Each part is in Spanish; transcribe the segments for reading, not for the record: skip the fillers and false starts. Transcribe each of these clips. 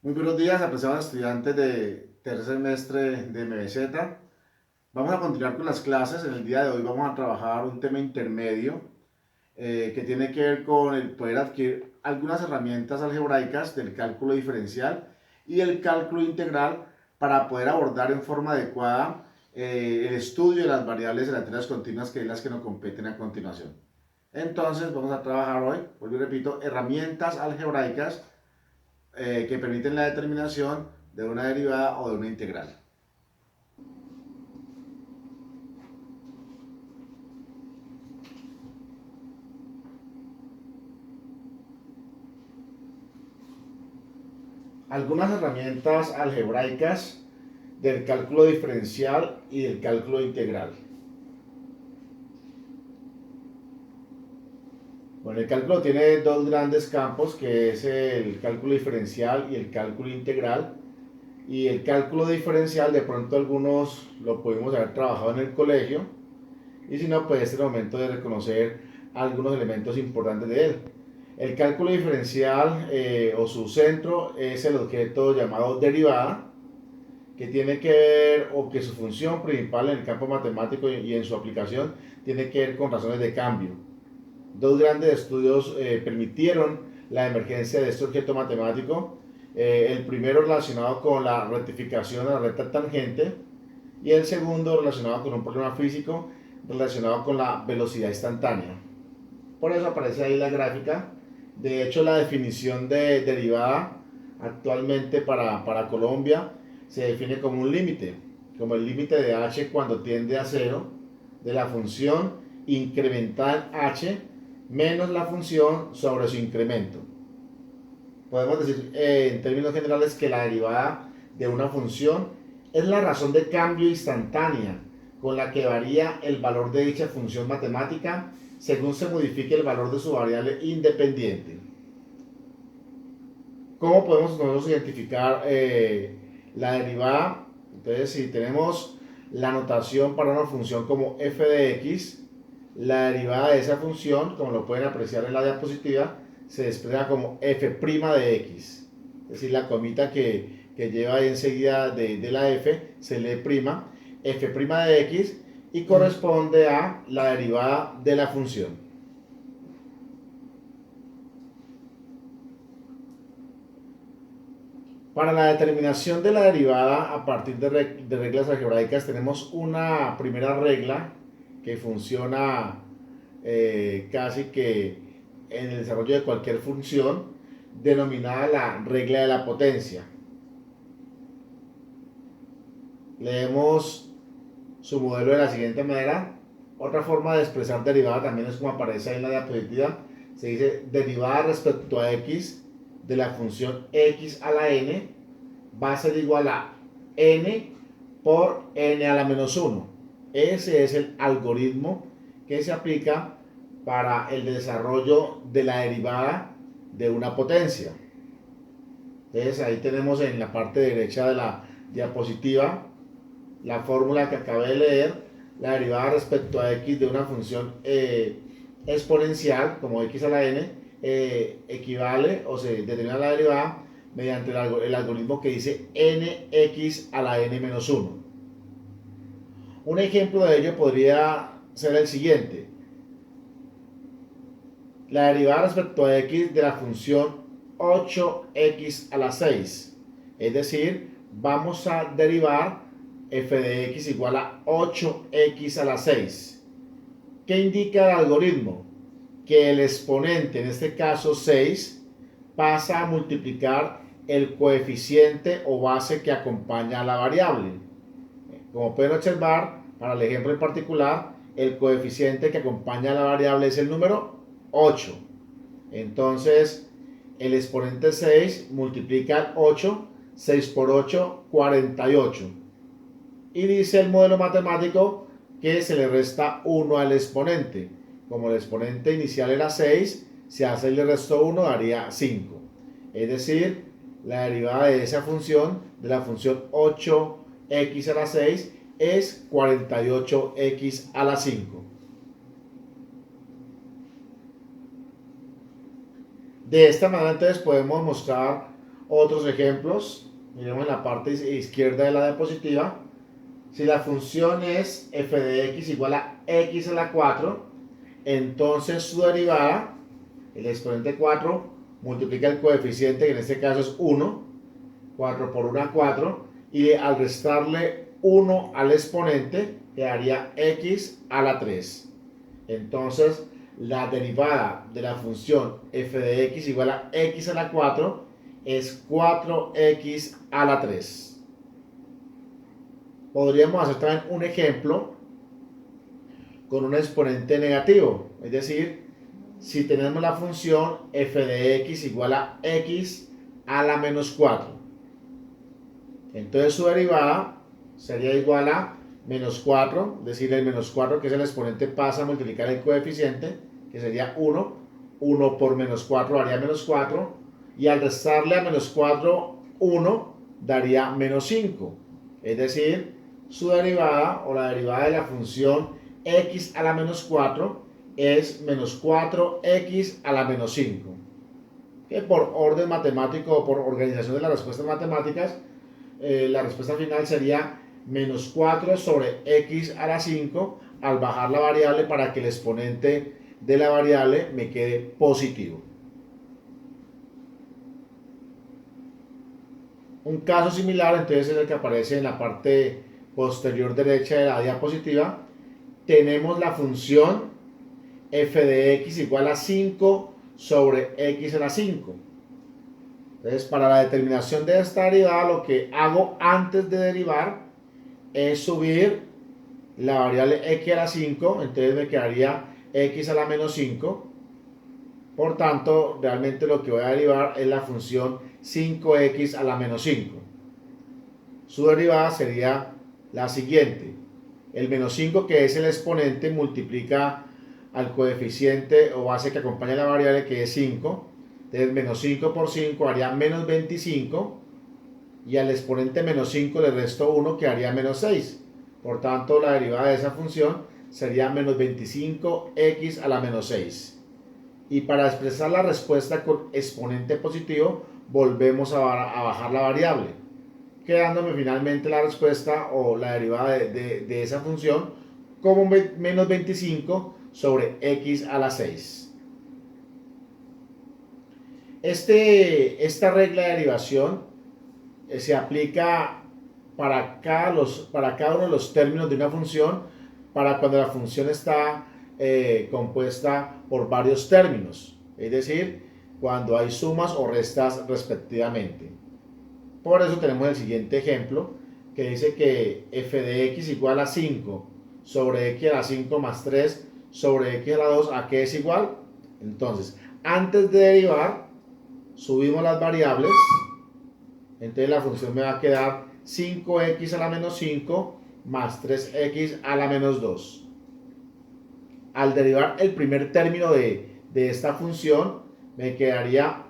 Muy buenos días, apreciados estudiantes de tercer semestre de MBZ. Vamos a continuar con las clases. En el día de hoy vamos a trabajar un tema intermedio que tiene que ver con el poder adquirir algunas herramientas algebraicas del cálculo diferencial y el cálculo integral para poder abordar en forma adecuada el estudio de las variables aleatorias continuas, que es las que nos competen a continuación. Entonces vamos a trabajar hoy, vuelvo y repito, herramientas algebraicas que permiten la determinación de una derivada o de una integral. Algunas herramientas algebraicas del cálculo diferencial y del cálculo integral. Bueno, el cálculo tiene dos grandes campos, que es el cálculo diferencial y el cálculo integral. Y el cálculo diferencial, de pronto algunos lo pudimos haber trabajado en el colegio, y si no, pues este es el momento de reconocer algunos elementos importantes de él. El cálculo diferencial o su centro es el objeto llamado derivada, que tiene que ver, o que su función principal en el campo matemático y en su aplicación tiene que ver con razones de cambio. Dos grandes estudios permitieron la emergencia de este objeto matemático. El primero relacionado con la rectificación de la recta tangente y el segundo relacionado con un problema físico relacionado con la velocidad instantánea. Por eso aparece ahí la gráfica. De hecho, la definición de derivada actualmente para Colombia se define como un límite, como el límite de h cuando tiende a cero, de la función incremental h menos la función sobre su incremento. Podemos decir en términos generales que la derivada de una función es la razón de cambio instantánea con la que varía el valor de dicha función matemática según se modifique el valor de su variable independiente. ¿Cómo podemos nosotros identificar la derivada? Entonces, si tenemos la notación para una función como f de x, la derivada de esa función, como lo pueden apreciar en la diapositiva, se expresa como f' de x. Es decir, la comita que lleva ahí enseguida de la f se lee prima, f' de x, y corresponde a la derivada de la función. Para la determinación de la derivada a partir de reglas algebraicas tenemos una primera regla que funciona casi que en el desarrollo de cualquier función, denominada la regla de la potencia. Leemos su modelo de la siguiente manera. Otra forma de expresar derivada también es como aparece ahí en la diapositiva. Se dice derivada respecto a x de la función x a la n va a ser igual a n por n a la menos 1. Ese es el algoritmo que se aplica para el desarrollo de la derivada de una potencia. Entonces ahí tenemos en la parte derecha de la diapositiva la fórmula que acabé de leer. La derivada respecto a x de una función exponencial como x a la n equivale o se determina la derivada mediante el algoritmo que dice nx a la n menos 1. Un ejemplo de ello podría ser el siguiente. La derivada respecto a x de la función 8x a la 6. Es decir, vamos a derivar f de x igual a 8x a la 6. ¿Qué indica el algoritmo? Que el exponente, en este caso 6, pasa a multiplicar el coeficiente o base que acompaña a la variable. Como pueden observar, para el ejemplo en particular, el coeficiente que acompaña a la variable es el número 8. Entonces, el exponente 6 multiplica 8, 6 por 8, 48. Y dice el modelo matemático que se le resta 1 al exponente. Como el exponente inicial era 6, si hace el resto 1 daría 5. Es decir, la derivada de esa función, de la función 8x a la 6, es 48x a la 5. De esta manera entonces podemos mostrar Otros ejemplos, miremos en la parte izquierda de la diapositiva. Si la función es f de x igual a x a la 4, entonces su derivada, el exponente 4, multiplica el coeficiente, que en este caso es 1, 4 por 1, 4, y al restarle 1 al exponente, quedaría x a la 3. Entonces, la derivada de la función f de x igual a x a la 4 es 4x a la 3. Podríamos hacer también un ejemplo con un exponente negativo, es decir, si tenemos la función f de x igual a x a la menos 4, entonces su derivada sería igual a menos 4, es decir, el menos 4 que es el exponente pasa a multiplicar el coeficiente, que sería 1, 1 por menos 4 daría menos 4, y al restarle a menos 4, 1 daría menos 5, es decir, su derivada o la derivada de la función x a la menos 4 es menos 4x a la menos 5. Que por orden matemático o por organización de las respuestas matemáticas, la respuesta final sería menos 4 sobre x a la 5 al bajar la variable para que el exponente de la variable me quede positivo. Un caso similar entonces es el que aparece en la parte posterior derecha de la diapositiva. Tenemos la función f de x igual a 5 sobre x a la 5. Entonces, para la determinación de esta derivada, lo que hago antes de derivar es subir la variable x a la 5, entonces me quedaría x a la menos 5. Por tanto, realmente lo que voy a derivar es la función 5x a la menos 5. Su derivada sería la siguiente: el menos 5, que es el exponente, multiplica al coeficiente o base que acompaña la variable, que es 5. Entonces menos 5 por 5 haría menos 25, y al exponente menos 5 le resto 1, que haría menos 6. Por tanto, la derivada de esa función sería menos 25x a la menos 6. Y para expresar la respuesta con exponente positivo, volvemos a bajar la variable, quedándome finalmente la respuesta o la derivada de esa función como menos 25 sobre x a la 6. Esta regla de derivación se aplica para cada uno de los términos de una función, para cuando la función está compuesta por varios términos, es decir, cuando hay sumas o restas respectivamente. Por eso tenemos el siguiente ejemplo, que dice que f de x igual a 5 sobre x a la 5 más 3 sobre x a la 2, ¿a qué es igual? Entonces, antes de derivar, subimos las variables, entonces la función me va a quedar 5x a la menos 5 más 3x a la menos 2. Al derivar el primer término de esta función, me quedaría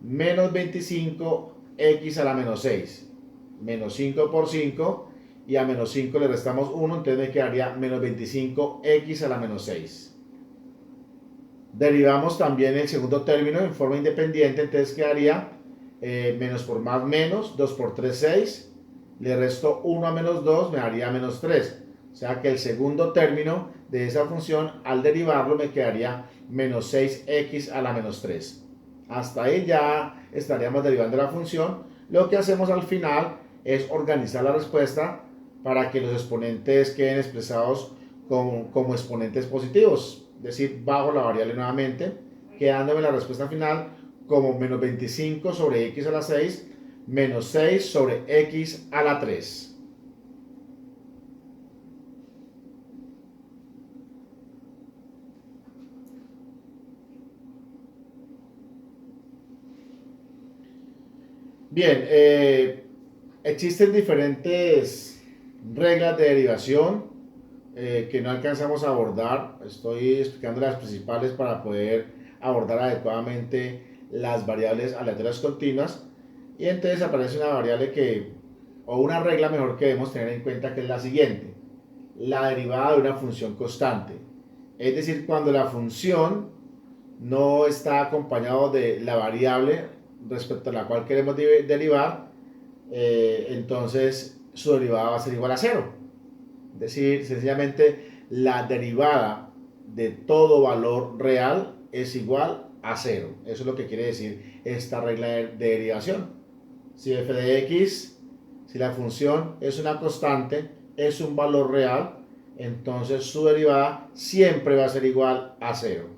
menos 25x a la menos 6, menos 5 por 5, y a menos 5 le restamos 1, entonces me quedaría menos 25x a la menos 6. Derivamos también el segundo término en forma independiente, entonces quedaría menos por más menos, 2 por 3, 6, le resto 1 a menos 2, me daría menos 3. O sea que el segundo término de esa función, al derivarlo, me quedaría menos 6x a la menos 3. Hasta ahí ya estaríamos derivando la función. Lo que hacemos al final es organizar la respuesta para que los exponentes queden expresados como exponentes positivos. Es decir, bajo la variable nuevamente, quedándome la respuesta final como menos 25 sobre x a la 6, menos 6 sobre x a la 3. Bien, existen diferentes reglas de derivación que no alcanzamos a abordar. Estoy explicando las principales para poder abordar adecuadamente las variables aleatorias continuas. Y entonces aparece una variable o una regla mejor, que debemos tener en cuenta, que es la siguiente: la derivada de una función constante. Es decir, cuando la función no está acompañado de la variable respecto a la cual queremos derivar, entonces su derivada va a ser igual a cero. Es decir, sencillamente la derivada de todo valor real es igual a cero. Eso es lo que quiere decir esta regla de derivación. Si f de x, si la función es una constante, es un valor real, entonces su derivada siempre va a ser igual a cero.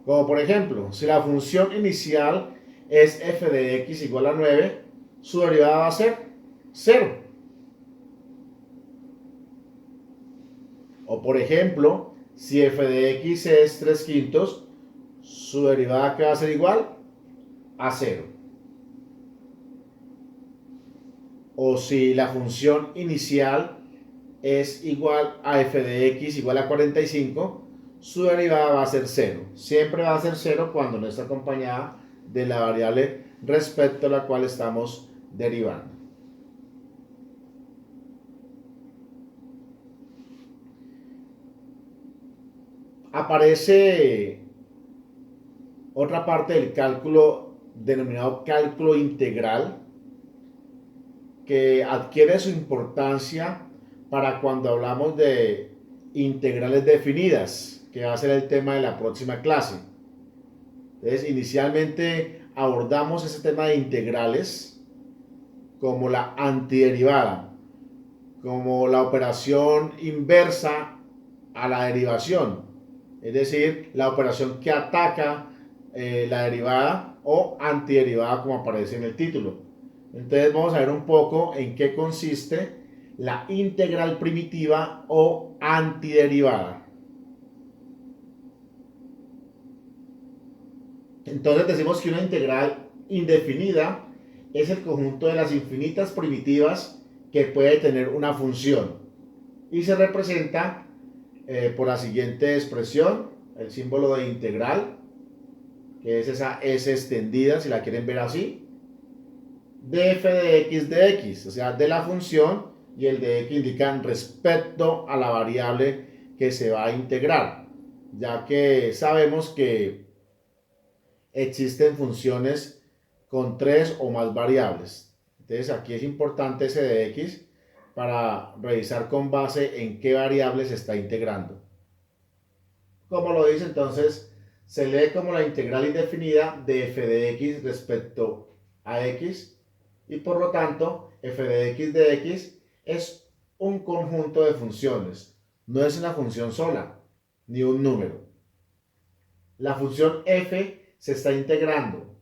Como por ejemplo, si la función inicial es f de x igual a 9, su derivada va a ser 0. O por ejemplo, si f de x es 3 quintos, su derivada que va a ser igual a 0. O si la función inicial es igual a f de x igual a 45, su derivada va a ser 0. Siempre va a ser 0 cuando no está acompañada de la variable respecto a la cual estamos derivando. Aparece otra parte del cálculo denominado cálculo integral, que adquiere su importancia para cuando hablamos de integrales definidas, que va a ser el tema de la próxima clase. Entonces, inicialmente abordamos ese tema de integrales como la antiderivada, como la operación inversa a la derivación, es decir, la operación que ataca la derivada o antiderivada como aparece en el título. Entonces vamos a ver un poco en qué consiste la integral primitiva o antiderivada. Entonces decimos que una integral indefinida es el conjunto de las infinitas primitivas que puede tener una función y se representa por la siguiente expresión, el símbolo de integral, que es esa S extendida, si la quieren ver así, de f de x, o sea, de la función, y el de x indican respecto a la variable que se va a integrar, ya que sabemos que existen funciones con 3 o más variables. Entonces aquí es importante ese de x para revisar con base en qué variable se está integrando. Como lo dice, entonces se lee como la integral indefinida de f de x respecto a x, y por lo tanto f de x es un conjunto de funciones, no es una función sola ni un número. La función f se está integrando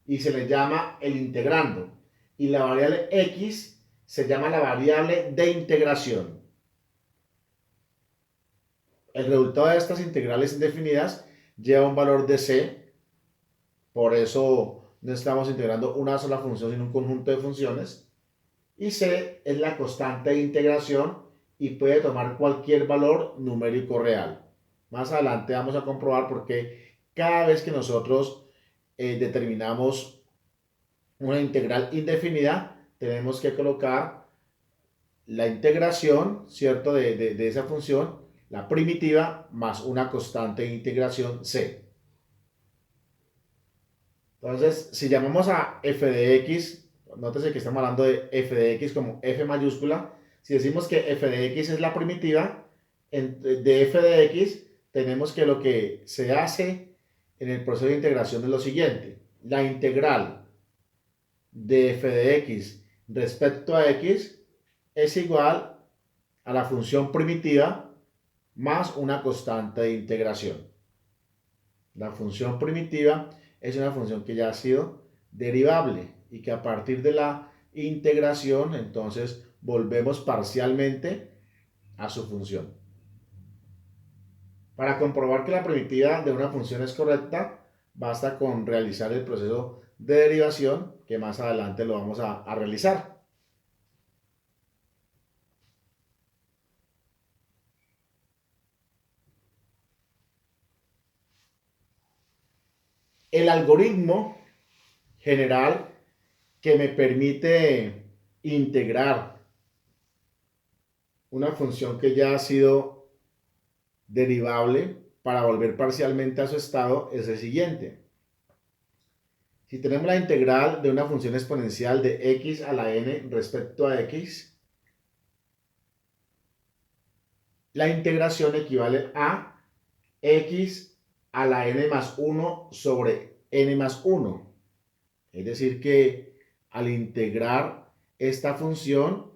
y se le llama el integrando, y la variable x se llama la variable de integración. El resultado de estas integrales indefinidas lleva un valor de c, por eso no estamos integrando una sola función sino un conjunto de funciones, y c es la constante de integración y puede tomar cualquier valor numérico real. Más adelante vamos a comprobar por qué cada vez que nosotros determinamos una integral indefinida tenemos que colocar la integración, ¿cierto?, de esa función, la primitiva, más una constante de integración c. Entonces, si llamamos a f de x, nótese que estamos hablando de f de x como f mayúscula. Si decimos que f de x es la primitiva de f de x, tenemos que lo que se hace en el proceso de integración es lo siguiente. La integral de f de x respecto a x es igual a la función primitiva más una constante de integración. La función primitiva es una función que ya ha sido derivable y que a partir de la integración entonces volvemos parcialmente a su función. Para comprobar que la primitiva de una función es correcta, basta con realizar el proceso de derivación, que más adelante lo vamos a realizar. El algoritmo general que me permite integrar una función que ya ha sido derivable para volver parcialmente a su estado es el siguiente. Si tenemos la integral de una función exponencial de x a la n respecto a x, la integración equivale a x a la n más 1 sobre n más 1. Es decir que al integrar esta función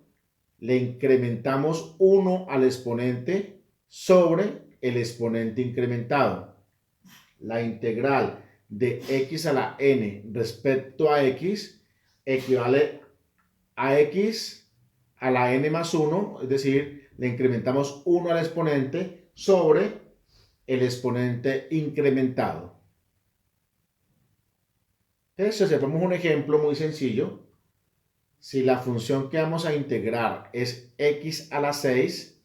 le incrementamos 1 al exponente sobre el exponente incrementado. La integral de x a la n respecto a x equivale a x a la n más 1, es decir, le incrementamos 1 al exponente sobre el exponente incrementado. Entonces, si hacemos un ejemplo muy sencillo, si la función que vamos a integrar es x a la 6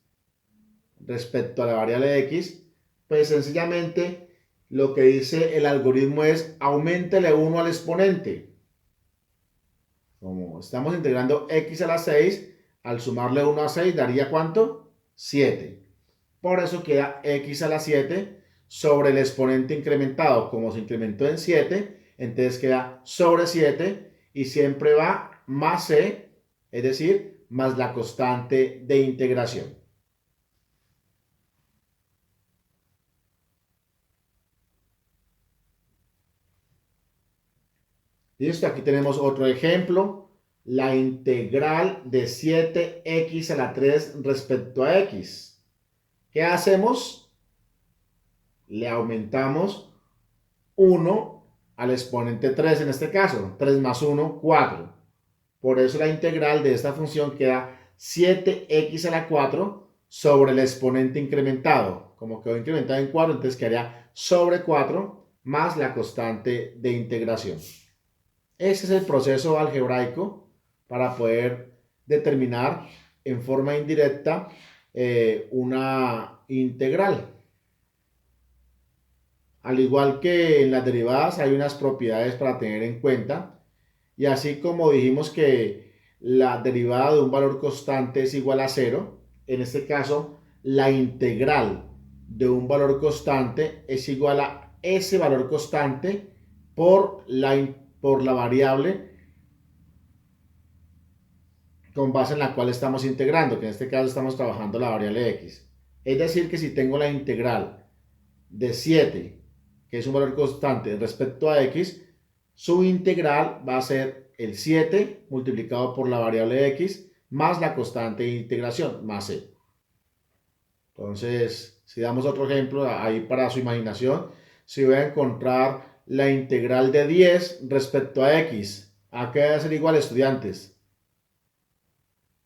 respecto a la variable x, pues sencillamente lo que dice el algoritmo es auméntele 1 al exponente. Como estamos integrando x a la 6, al sumarle 1 a 6 daría ¿cuánto? 7. Por eso queda x a la 7 sobre el exponente incrementado. Como se incrementó en 7, entonces queda sobre 7 y siempre va más c, es decir, más la constante de integración. Listo, aquí tenemos otro ejemplo. La integral de 7x a la 3 respecto a x. ¿Qué hacemos? Le aumentamos 1 al exponente 3 en este caso. 3 más 1, 4. Por eso la integral de esta función queda 7x a la 4 sobre el exponente incrementado. Como quedó incrementado en 4, entonces quedaría sobre 4 más la constante de integración. Ese es el proceso algebraico para poder determinar en forma indirecta una integral. Al igual que en las derivadas hay unas propiedades para tener en cuenta, y así como dijimos que la derivada de un valor constante es igual a 0, en este caso la integral de un valor constante es igual a ese valor constante por la variable con base en la cual estamos integrando, que en este caso estamos trabajando la variable x. Es decir, que si tengo la integral de 7, que es un valor constante respecto a x, su integral va a ser el 7 multiplicado por la variable x más la constante de integración, más c. Entonces, si damos otro ejemplo ahí para su imaginación, si voy a encontrar la integral de 10 respecto a x, ¿a qué va a ser igual, estudiantes?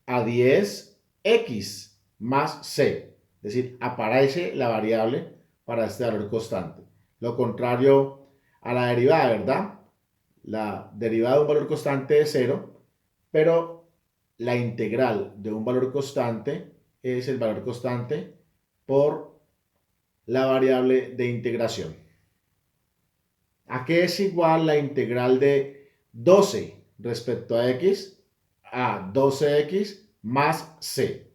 A 10x más c, es decir, aparece la variable para este valor constante. Lo contrario a la derivada, ¿verdad? La derivada de un valor constante es 0, pero la integral de un valor constante es el valor constante por la variable de integración. ¿A qué es igual la integral de 12 respecto a x? A 12x más c.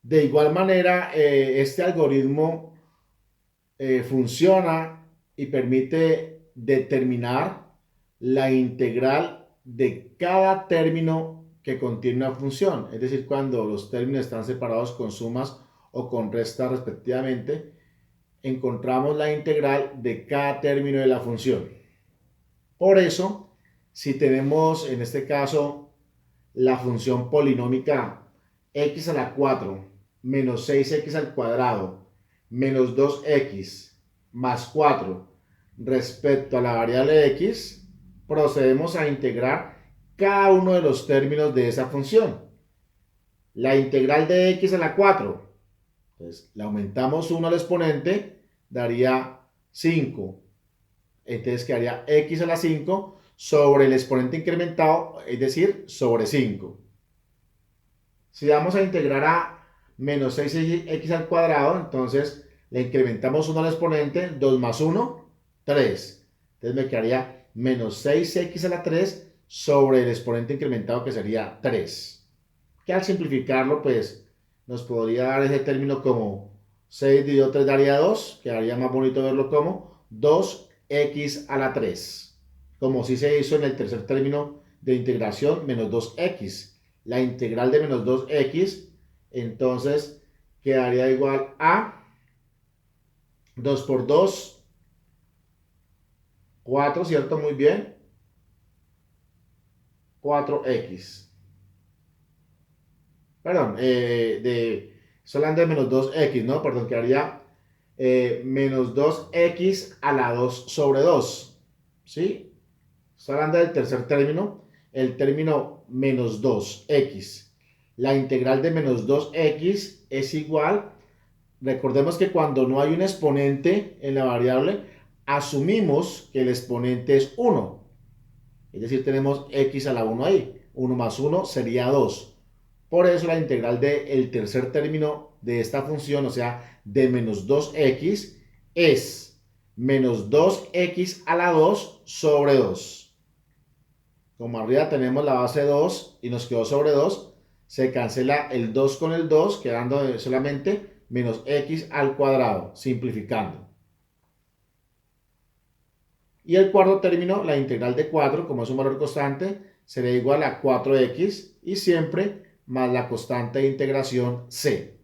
De igual manera, este algoritmo funciona y permite determinar la integral de cada término que contiene una función. Es decir, cuando los términos están separados con sumas o con restas respectivamente, encontramos la integral de cada término de la función. Por eso, si tenemos en este caso la función polinómica x a la 4 menos 6x al cuadrado menos 2x más 4 respecto a la variable x, procedemos a integrar cada uno de los términos de esa función. La integral de x a la 4, entonces le aumentamos 1 al exponente, daría 5. Entonces quedaría x a la 5 sobre el exponente incrementado, es decir, sobre 5. Si vamos a integrar a menos 6x al cuadrado, entonces Le incrementamos 1 al exponente, 2 más 1, 3. Entonces me quedaría menos 6x a la 3 sobre el exponente incrementado que sería 3. Que al simplificarlo, pues nos podría dar ese término como 6 dividido 3 daría 2, quedaría más bonito verlo como 2x a la 3. Como si se hizo en el tercer término de integración, menos 2x. La integral de menos 2x, entonces quedaría igual a 2 por 2, 4, ¿cierto? Muy bien. 4x. Perdón, estoy hablando de menos 2x, ¿no? Perdón, quedaría menos 2x a la 2 sobre 2. ¿Sí? Estoy hablando del tercer término, el término menos 2x. La integral de menos 2x es igual. Recordemos que cuando no hay un exponente en la variable, asumimos que el exponente es 1. Es decir, tenemos x a la 1 ahí. 1 más 1 sería 2. Por eso la integral del tercer término de esta función, o sea, de menos 2x, es menos 2x a la 2 sobre 2. Como arriba tenemos la base 2 y nos quedó sobre 2, se cancela el 2 con el 2, quedando solamente menos x al cuadrado, simplificando. Y el cuarto término, la integral de 4, como es un valor constante, será igual a 4x y siempre más la constante de integración c.